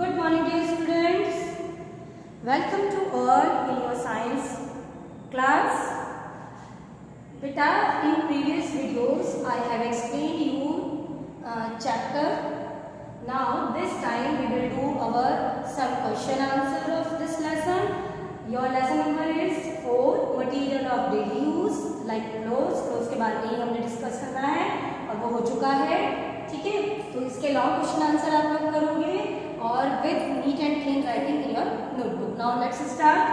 Good morning dear students. Welcome to all in your science class. Beta, in previous videos I have explained you chapter. Now this time we will do our some question answer of this lesson. Your lesson number is 4, material of daily use like clothes. Clothes के बारे में ही हमने discuss करना है और वो हो चुका है, ठीक है। तो इसके लॉन्ग क्वेश्चन आंसर आप लोग करोगे और with neat and clean writing in your notebook. Now let's start.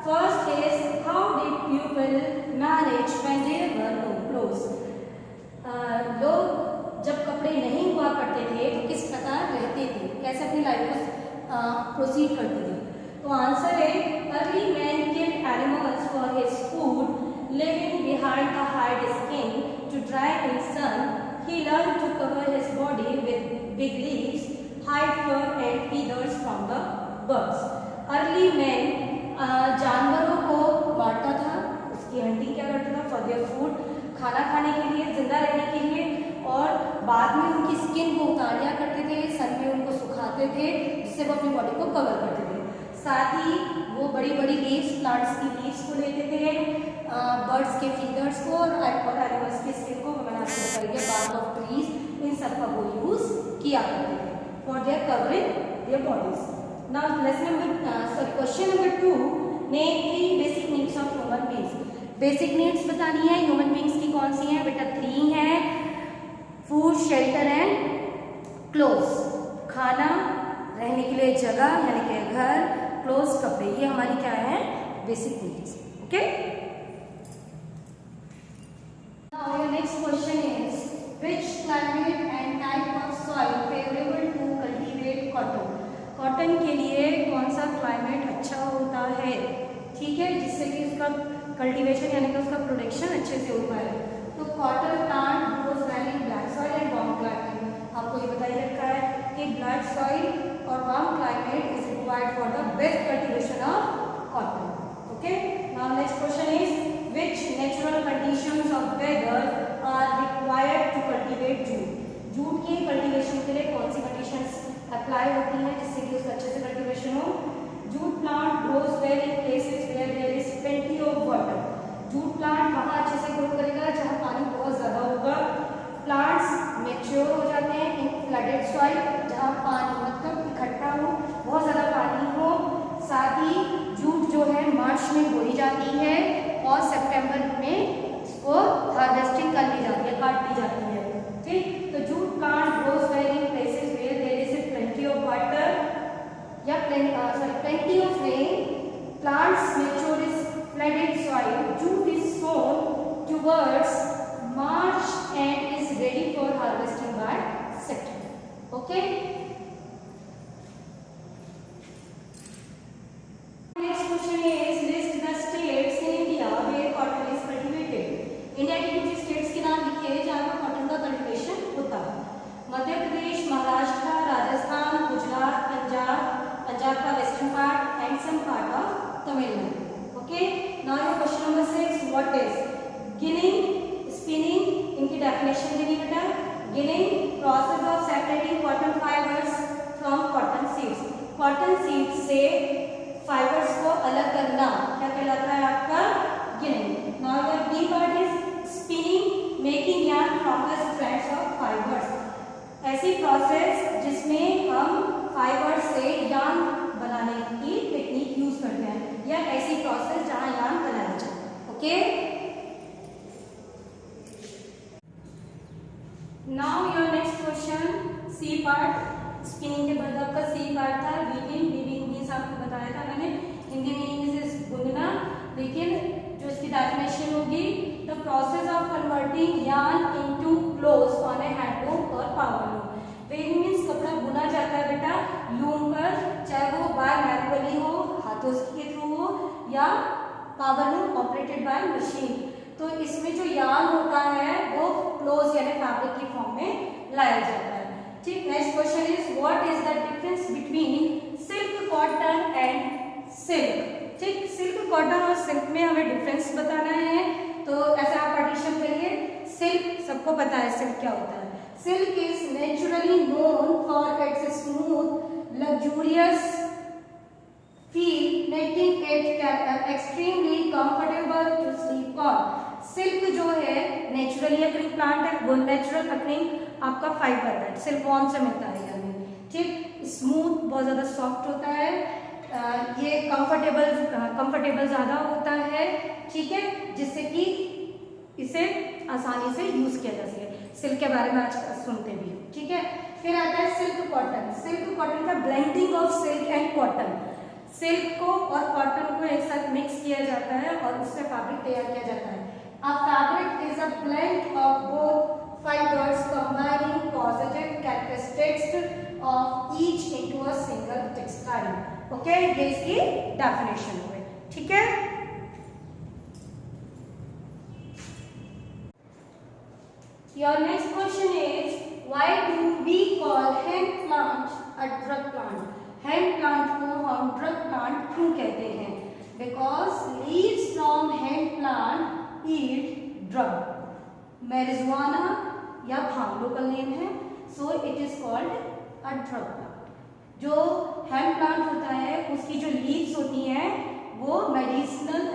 First is how did people manage when there were no clothes? लोग जब कपड़े नहीं हुआ करते थे तो किस प्रकार रहते थे, कैसे अपनी लाइफ को प्रोसीड करते थे? तो आंसर है early man killed animals for his food, leaving behind the hide skin to dry in sun. He learned to cover his body with big leaves, hide fur and feathers from the birds. Early man जानवरों को मारता था, उसकी hunting क्या करता था for their food, खाना खाने के लिए, जिंदा रहने के लिए, और बाद में उनकी स्किन को उतार लिया करते थे, सन में उनको सुखाते थे जिससे वो अपनी बॉडी को कवर करते थे। साथ ही वो बड़ी बड़ी लीव्स, प्लांट्स की लीव्स को लेते थे, बर्ड्स के फीदर्स को और एनिमल्स के स्किन को, मैंने आपको बताइए बार्क ऑफ ट्रीज, इन सब का वो यूज किया करते थे for their covering their bodies. Now question number 2, name 3 basic needs of human beings. Basic needs बतानी है ह्यूमन बीइंग्स की, कौन सी है बेटा? 3 है, फूड, शेल्टर एंड क्लोथ्स। खाना, रहने के लिए जगह यानी कि घर, क्लोथ्स कपड़े, ये हमारी क्या है? Basic needs. Okay, now your next question is which climate and type of soil favourable to cultivate cotton. Cotton के लिए कौन सा क्लाइमेट अच्छा होता है, ठीक है, जिससे कि उसका कल्टीवेशन यानी कि उसका प्रोडक्शन अच्छे से हो पाए? तो cotton plant grows well in black soil and warm climate. आपको ये बताया रखा है कि ब्लैक सॉइल और warm climate is required for the best cultivation of cotton. Okay, now next question is which natural conditions of weather are required to cultivate jute. Jute की cultivation के लिए कौन सी कंडीशंस अप्लाई होती है जिससे कि उसका अच्छे से कल्टीवेशन हो? Jute plant grows well in places where there is plenty of water. Jute plant वहाँ अच्छे से ग्रो करेगा जहाँ पानी बहुत ज़्यादा होगा। प्लांट्स मैच्योर हो जाते हैं इन फ्लडेड सॉइल, जहाँ पानी मतलब इकट्ठा हो, बहुत ज़्यादा पानी हो। साथ ही जूट जो है मार्च में बोई जाती है और सितंबर में इसको हार्वेस्टिंग कर ली जाती है, काट ली जाती है, ठीक। तो jute plant grows well in places where there is plenty of water या plenty of rain. Plants mature is flooded soil. Jute is sown towards March and is ready for harvesting by September. Okay. Next question is list the states in India where cotton is cultivated. India के कुछ states के नाम लिखिए जहाँ पर cotton का cultivation होता है। मध्य प्रदेश, महाराष्ट्र, राजस्थान, गुजरात, पंजाब का western part and some part of Tamil Nadu. Okay, now your question number 6, what is ginning, spinning, इनकी डेफिनेशन देनी बेटा। Ginning process of separating cotton fibres from cotton seeds. Cotton seeds से फाइबर्स को अलग करना क्या कहलाता है आपका? Ginning. Now your b part is spinning, making yarn from the strands of fibres. ऐसी प्रोसेस जिसमें हम फाइबर से यार्न बनाने की टेक्निक यूज करते हैं, या ऐसी प्रोसेस जहां यार्न बनाया जाए। Okay, now your next question c part. Spinning के बाद आपका सी पार्ट था वीविंग। वीविंग मींस आपको बताया था मैंने, हिंदी मीनिंग इज बुनना, लेकिन जो इसकी डेफिनेशन होगी the process of converting yarn into clothes on A handloom और पावर लूम। वीविंग मींस कपड़ा बुना जाता है बेटा लूम पर, चाहे वो बाय मैनुअली हो, हाथों के थ्रू हो, या power loom operated by machine. तो इसमें जो यार्न होता है वो क्लोथ्स यानी फैब्रिक की फॉर्म में लाया जाता है, ठीक। Next question is what is the difference between silk, cotton and silk, ठीक। सिल्क, कॉटन और सिल्क में हमें डिफरेंस बताना है, तो ऐसा आप पार्टीशन करिए। सिल्क सबको पता है सिल्क क्या होता है। Silk is naturally known for its smooth, luxurious luxurious feel, making it extremely comfortable to sleep on. Silk जो है नेचुरली अकरिंग प्लांट है, वो नेचुरल अकरिंग आपका फाइबर है, सिल्कवॉर्म से मिलता है हमें, ठीक। स्मूथ, बहुत ज़्यादा सॉफ्ट होता है, ये कंफर्टेबल ज़्यादा होता है, ठीक है, जिससे कि इसे आसानी से यूज़ किया जा सके। सिल्क के बारे में आज सुनते भी, ठीक है। फिर आता है सिल्क कॉटन। सिल्क कॉटन का blending of silk and cotton, silk को और कॉटन को एक साथ मिक्स किया जाता है और उससे फैब्रिक तैयार किया जाता है। A fabric is a blend of both fibers combining positive characteristics of each into a single textile. Okay, ये इसकी definition हुई, ठीक है। Your next question is, why do we call hemp plant a drug plant? Hemp plant को हम drug plant क्यों कहते हैं? Because leaves from hemp plant yield drug, marijuana या भांग लोकल नेम है, so it is called a drug plant. जो hemp plant होता है उसकी जो leaves होती हैं वो मेडिसिनल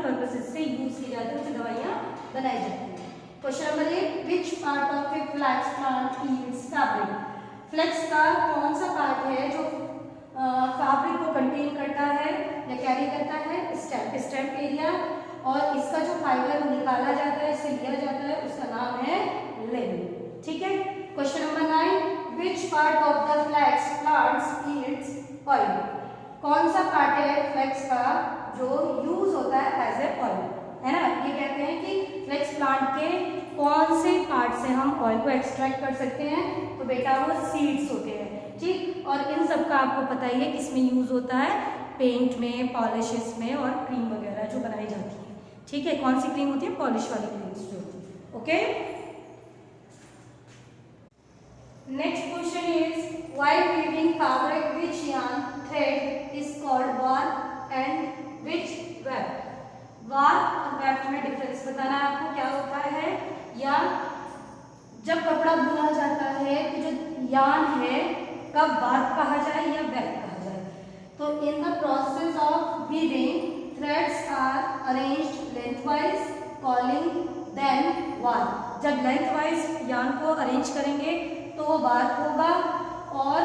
पर्पसेस से यूज की जाती है, उससे दवाइयाँ बनाई जाती हैं। Question number 8, which part of a flax plant yields fabric? Flax का कौन सा पार्ट है जो फैब्रिक को कंटेन करता है या कैरी करता है? स्टेम एरिया, और इसका जो फाइबर निकाला जाता है, इससे लिया जाता है, उसका नाम है लिन, ठीक है। Question number 9, which part of the flax plants yields oil? कौन सा पार्ट है फ्लैक्स का जो यूज होता है एज ए ऑयल, है ना। ये कहते हैं कि फ्लैक्स प्लांट के कौन से पार्ट से हम ऑयल को एक्सट्रैक्ट कर सकते हैं, तो बेटा वो सीड्स होते हैं, ठीक। और इन सब का आपको पता ही है किसमें यूज होता है, पेंट में, पॉलिशेस में और क्रीम वगैरह जो बनाई जाती है, ठीक है। कौन सी क्रीम होती है? पॉलिश वाली क्रीम्स जो होती है, okay. Next question is, why weaving fabric which yarn thread is called warp and which weft? Warp और वेफ्ट में डिफरेंस बताना है आपको, क्या होता है। या जब कपड़ा बुना जाता है तो जो यान है कब वार्प कहा जाए या वेफ्ट कहा जाए? तो in the process of weaving threads are arranged lengthwise, calling them warp. जब lengthwise यान को अरेंज करेंगे तो वो warp होगा, और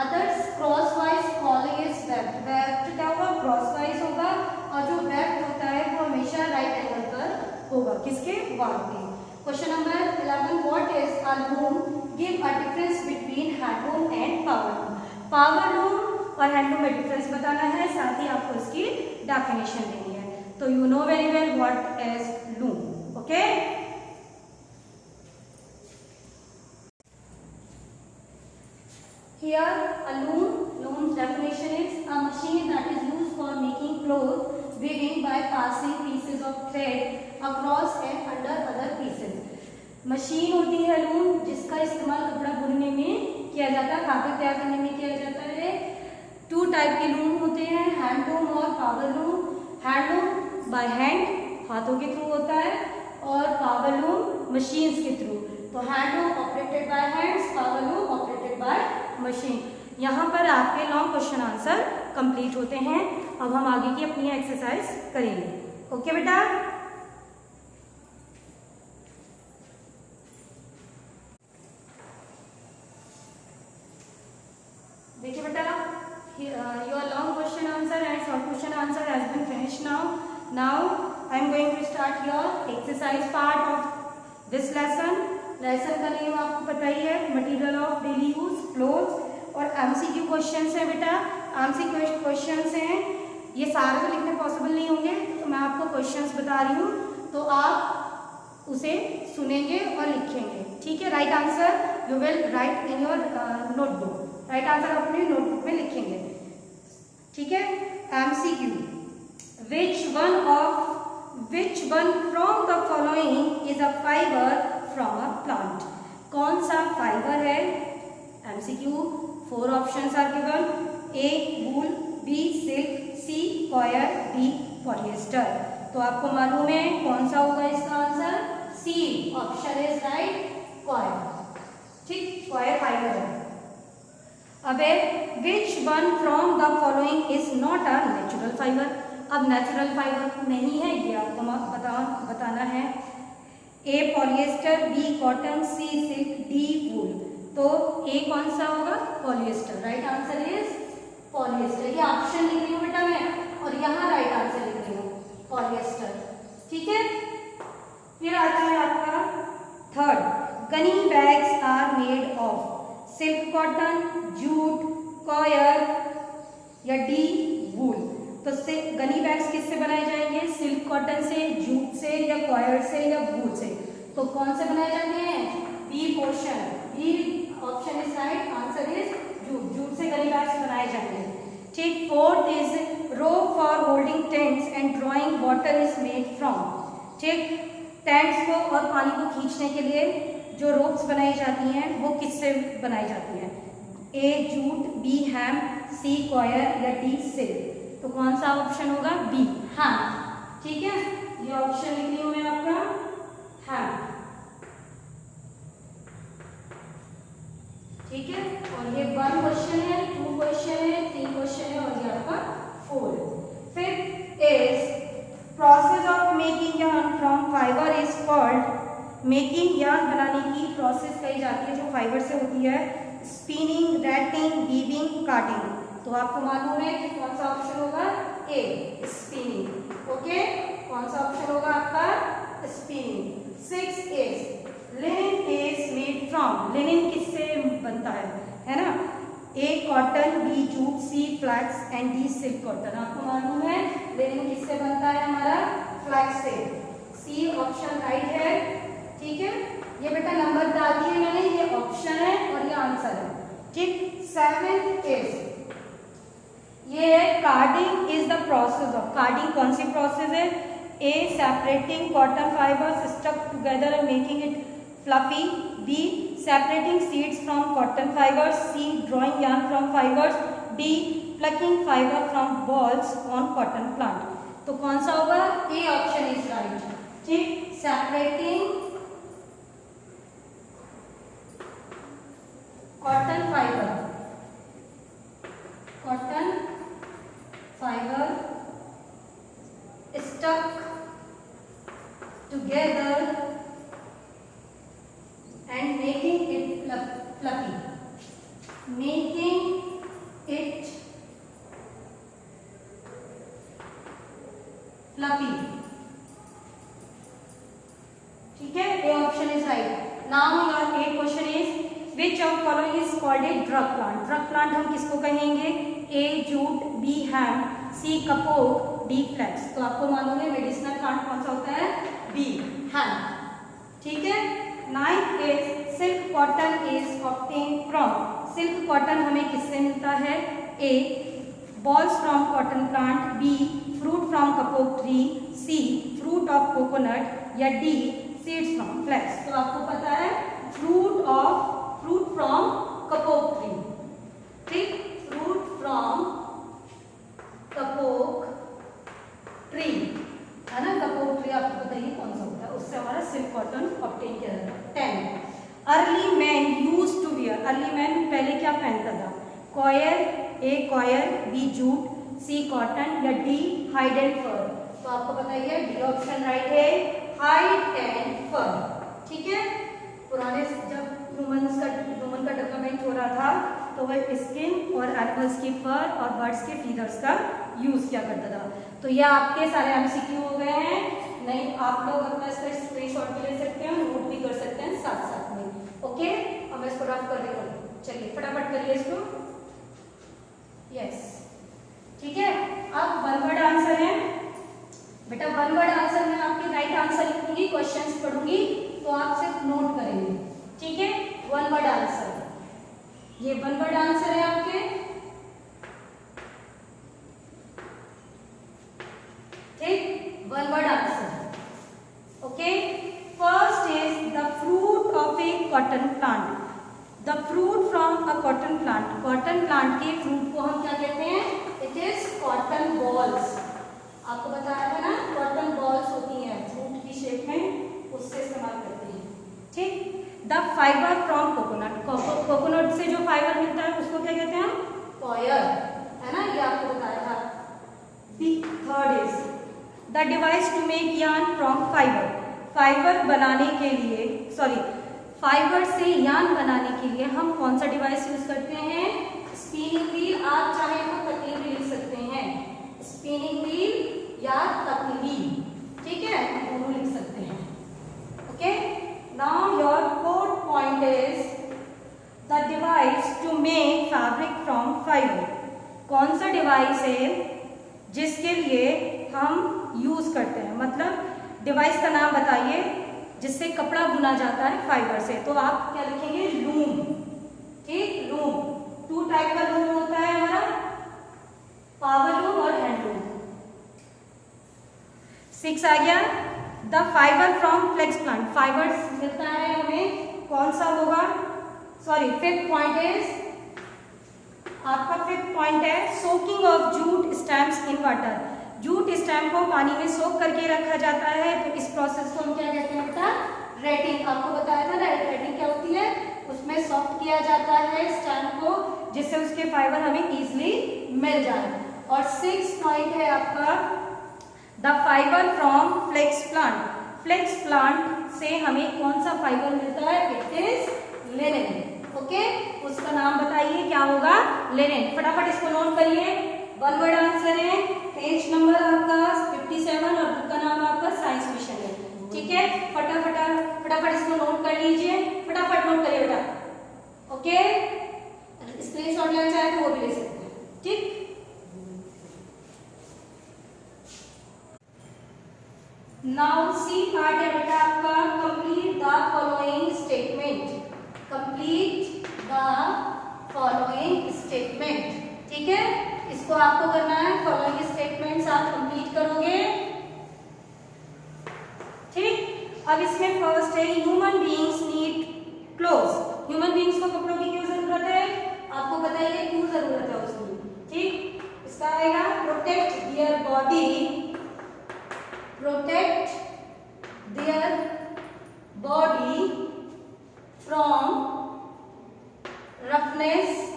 others crosswise calling is weft. weft क्या होगा? crosswise होगा, और जो weft होता है वो हमेशा राइट एंगल पर होगा, किसके? warp के। Question number 11, what is a loom? Give a difference between handloom and power loom. Power loom और हैंडलूम में डिफरेंस बताना है, साथ ही आपको इसकी डेफिनेशन देनी है। तो you know very well what is loom, okay. Here a looms definition is a machine that is used for making cloth weaving by passing pieces of thread across and under other pieces. Machine होती है loom, जिसका इस्तेमाल कपड़ा बुनने में किया जाता है, फैब्रिक तैयार करने में किया जाता है। 2 टाइप के लूम होते हैं, हैंडलूम और power loom. Handloom by hand, हाथों के थ्रू होता है, और पावर लूम मशीन्स के थ्रू। तो handloom operated by hands, power loom operated by machine. यहाँ पर आपके लॉन्ग क्वेश्चन आंसर कंप्लीट होते हैं। अब हम आगे की अपनी एक्सरसाइज करेंगे, ओके बेटा। देखिए बेटा, your long question answer and short question answer has been finished now. Now I am going to start your exercise part of this lesson. Lesson का नेम आपको पता ही है, material of daily use, clothes, और MCQ questions हैं बेटा। MCQ questions हैं, ये सारे तो लिखने पॉसिबल नहीं होंगे, तो मैं आपको क्वेश्चंस बता रही हूँ, तो आप उसे सुनेंगे और लिखेंगे, ठीक है। Right answer you will write in your notebook, right answer अपने नोटबुक में लिखेंगे, ठीक है। MCQ, which one from the following is a fiber from a plant? कौन सा फाइबर है? MCQ, 4 options are given, A wool, B silk, C coir, D polyester. तो आपको मालूम है कौन सा होगा इसका answer? C option is right, coir, ठीक, कॉयर फाइबर है। अबे which one from the following is not a natural fibre. अब नेचुरल फाइबर नहीं है ये आपको बताना है। A polyester, B cotton, C silk, D wool. तो ए कौन सा होगा? Polyester. Right answer is polyester. ये ऑप्शन लिख रही हूँ बेटा मैं और यहाँ राइट आंसर लिख रही हूँ पॉलिएस्टर। ठीक है, फिर आता है आपका third, gunny bags are made of silk, cotton, jute, coir या डी वूल। तो गनी बैग्स किससे बनाए जाएंगे? सिल्क कॉटन से, जूट से या कॉयर से या वूल से। तो कौन से बनाए जाते हैं? B portion, B option is right, answer is jute. Jute से गनी बैग्स बनाए जाएंगे। ठीक, fourth is rope for holding tents and drawing water is made from. ठीक, टेंट्स को और पानी को खींचने के लिए जो रोप्स बनाई जाती हैं वो किससे बनाई जाती हैं? ए जूट, बी हैम, सी कॉयर या डी सिल्क। तो कौन सा ऑप्शन होगा? B hemp. ठीक है, ये ऑप्शन लिख रही हूं मैं आपका हैम। ठीक है, और ये 1 क्वेश्चन है, 2 क्वेश्चन है, 3 क्वेश्चन है और ये आपका 4। Fifth is process of making yarn from fibre is called. Making yarn बनाने की प्रोसेस कही जाती है जो फाइबर से होती है, स्पिनिंग, रैटिंग, वीविंग, कार्डिंग। तो आपको मालूम है कि कौन सा ऑप्शन होगा? ए स्पिनिंग। ओके, कौन सा ऑप्शन होगा आपका? Spinning. 6 is linen is made from. Linen किससे बनता है ना? A cotton, B jute, C flax and D silk cotton. आपको मालूम है लिनन किससे बनता है? हमारा फ्लैक्स से। सी ऑप्शन राइट है। ठीक है, ये बेटा नंबर डाल दिए मैंने, ये ऑप्शन है और ये आंसर है। ठीक, 7 इज ये carding is the process of. Carding कौन सी प्रोसेस है? A separating cotton fibers stuck together and making it fluffy, B separating seeds from cotton fibers, C drawing yarn from fibers, D plucking fiber from bolls on cotton plant. तो कौन सा होगा? A option is right. ठीक, separating cotton fiber, cotton fiber stuck together and making it fluffy, making it fluffy. ठीक है, ए option is right. Now your 8 question is which of following is called a drug plant. Drug plant हम किसको कहेंगे? ए jute, B हैम, सी kapok, D flex. तो आपको मालूम है medicinal plant कौन सा होता है? B hemp. ठीक है, 9th is silk cotton is obtained from. Silk cotton हमें किससे मिलता है? A bolls from cotton plant, B fruit from kapok tree, C fruit of coconut या डी सीड्स फ्रॉम फ्लैक्स। तो आपको पता है फ्रूट फ्रॉम कपोक ट्री। ठीक, फ्रूट फ्रॉम कपोक ट्री है ना, कपोक ट्री आपको बताइए कौन सा होता है, उससे हमारा सिल्क कॉटन ऑब्टेन किया जाता है। 10 early man use to wear. Early man पहले क्या पहनता था? Coir, A coir, B jute, C cotton या डी हाइड एंड फर। तो आपको बताइए डी ऑप्शन राइट है, हाइड एंड फर। ठीक है, पुराने जब ह्यूमन का डेवलपमेंट हो रहा था तो वह स्किन और एनिमल्स की फर और बर्ड्स के फीदर्स का यूज किया करता था। तो ये आपके सारे एमसीक्यू हो गए हैं। नहीं, आप लोग अपना इसका स्क्रीनशॉट भी ले सकते हैं, नोट भी कर सकते हैं साथ साथ में। ओके, अब मैं इसको रफ कर रही हूँ, चलिए फटाफट करिए इसको। यस, ठीक है, अब 1 वर्ड आंसर है बेटा। 1 वर्ड आंसर में आपके राइट आंसर लिखूंगी, क्वेश्चंस पढ़ूंगी तो आप सिर्फ नोट करेंगे। ठीक है, 1 वर्ड आंसर, ये 1 वर्ड आंसर है आपके। ठीक, 1 word answer. Okay, first is the fruit of A cotton plant. The fruit from a cotton plant. Cotton plant के फ्रूट को हम क्या कहते हैं? It is cotton balls. आपको बताया था ना, कॉटन बॉल्स होती हैं फ्रूट की शेप में, उससे इस्तेमाल करते हैं। ठीक, the fibre from coconut. Coconut से जो फाइबर मिलता है उसको क्या कहते हैं? The device to make yarn from fibre, fibre बनाने के लिए फाइबर से यार्न बनाने के लिए हम कौन सा डिवाइस यूज करते हैं? स्पिनिंग व्हील, आप चाहे तो तकली भी लिख सकते हैं, स्पिनिंग व्हील या तकली, ठीक है, दोनों लिख सकते हैं। Okay, now your fourth point is the device to make fabric from fibre. कौन सा डिवाइस है जिसके लिए हम यूज करते हैं, मतलब डिवाइस का नाम बताइए जिससे कपड़ा बुना जाता है फाइबर से। तो आप क्या लिखेंगे? लूम, ठीक, लूम। 2 टाइप का लूम होता है हमारा, पावर लूम और हैंड लूम। 6 आ गया, the fibre from flax plant, fibre मिलता है हमें, कौन सा होगा? फिफ्थ पॉइंट इज, आपका फिफ्थ पॉइंट है soaking of jute stems in water. Jute stem को पानी में सोक करके रखा जाता है, तो इस प्रोसेस को हम क्या कहते हैं बेटा? रेटिंग। आपको बताया था ना रेटिंग क्या होती है, उसमें सॉफ्ट किया जाता है स्टैम्प को जिससे उसके फाइबर हमें इजीली मिल जाए। और 6 पॉइंट है आपका the fibre from flax plant. Flax plant से हमें कौन सा फाइबर मिलता है? It is linen. ओके, उसका नाम बताइए क्या होगा? लिनेन। फटाफट इसको नोट करिए, 1 वर्ड आंसर है, पेज नंबर आपका 57 और बुक का नाम आपका साइंस मिशन है, ठीक है। फटाफट इसको नोट कर लीजिए, फटाफट नोट करिए बेटा। ओके, स्क्रीनशॉट लेना चाहे तो वो भी ले सकते हैं, ठीक। नाउ सी पार्ट है बेटा आपका, complete the following statement, complete the following statement, ठीक है। इसको आपको करना है, फॉलोइंग स्टेटमेंट्स आप कंप्लीट करोगे, ठीक। अब इसमें फर्स्ट है human beings need clothes. Human beings को कपड़ों की क्यों जरूरत है? आपको बताइए क्यों जरूरत है उसकी, ठीक। इसका आएगा protect their body, protect their body from roughness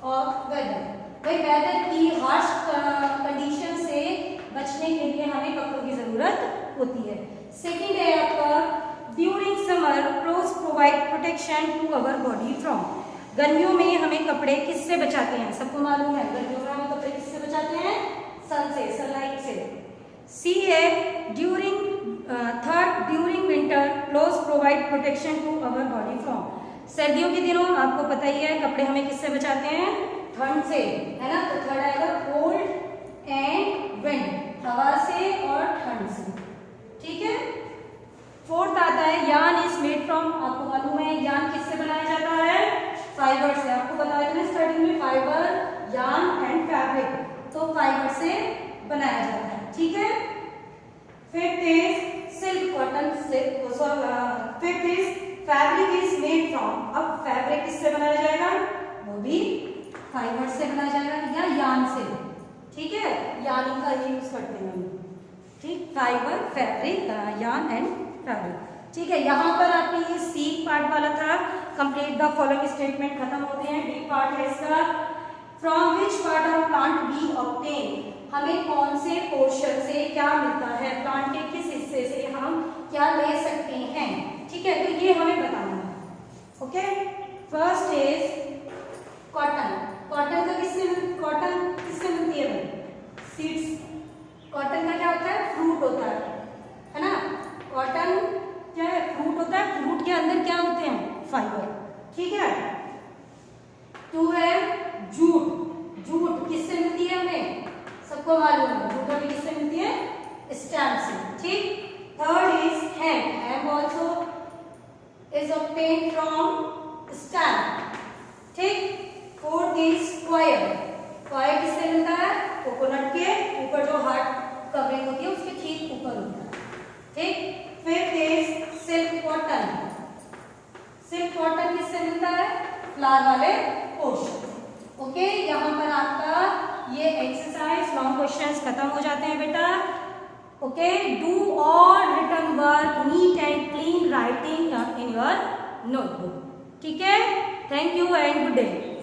of weather. भाई वेदर की हार्श कंडीशन से बचने के लिए हमें कपड़ों की जरूरत होती है। सेकंड है आपका during summer clothes provide protection to our body from. गर्मियों में हमें कपड़े किससे बचाते हैं? सबको मालूम है गर्मियों में हमें कपड़े किससे बचाते हैं? सन से, सनलाइट से। सी है during during winter clothes provide protection to our body from. सर्दियों के दिनों आपको पता ही है कपड़े हमें किससे बचाते हैं? ठंड से, है ना। तो थर्ड आएगा कोल्ड एंड विंड, हवा से और ठंड से, ठीक है। फोर्थ आता है यार्न इज मेड फ्रॉम। आपको मालूम है यार्न किससे बनाया जाता है? फाइबर से। आपको बताया था स्टार्टिंग में फाइबर, यार्न एंड फैब्रिक, तो फाइबर से बनाया जाता है, ठीक है। फिफ्थ इज सिल्क कॉटन से, fifth is fabric is made from. अब फैब्रिक किससे बनाया जाएगा? वो भी फाइबर से बनाया जाएगा या यार्न से, ठीक है। यार्न का ही यूज करते हैं हम, ठीक। Fibre, fabric, yarn and fabric, ठीक है। यहाँ पर आपके ये सी पार्ट वाला था, कंप्लीट द फॉलोइंग स्टेटमेंट खत्म होते हैं। डी पार्ट है इसका, from which part of plant we obtain. हमें कौन से पोर्शन से क्या मिलता है, प्लांट के किस हिस्से से हम क्या ले सकते हैं, ठीक है। तो ये हमें बताना है, okay. First is cotton. Cotton किससे मिलती है भाई? सीड्स। कॉटन का क्या होता है? फ्रूट होता है ना। कॉटन क्या है? फ्रूट होता है। फ्रूट के अंदर क्या होते हैं? फाइबर, ठीक है। 2 है जूट। जूट किससे मिलती है हमें? सबको मालूम है जूट हमें किससे मिलती है? स्टैम्प से, ठीक। Third is hemp. Hemp also is obtained from stem, ठीक। Fourth is coir. कॉयर किससे मिलता है? कोकोनट के ऊपर जो हार्ड कवरिंग होती है उसके ठीक ऊपर होता है, ठीक। Fifth is silk cotton. Silk cotton किससे मिलता है? फ्लावर वाले पोर्शन, ओके। यहाँ पर आपका ये एक्सरसाइज लॉन्ग क्वेश्चंस खत्म हो जाते हैं बेटा, okay. Do all written work neat and clean writing in your notebook, ठीक है। Thank you and good day.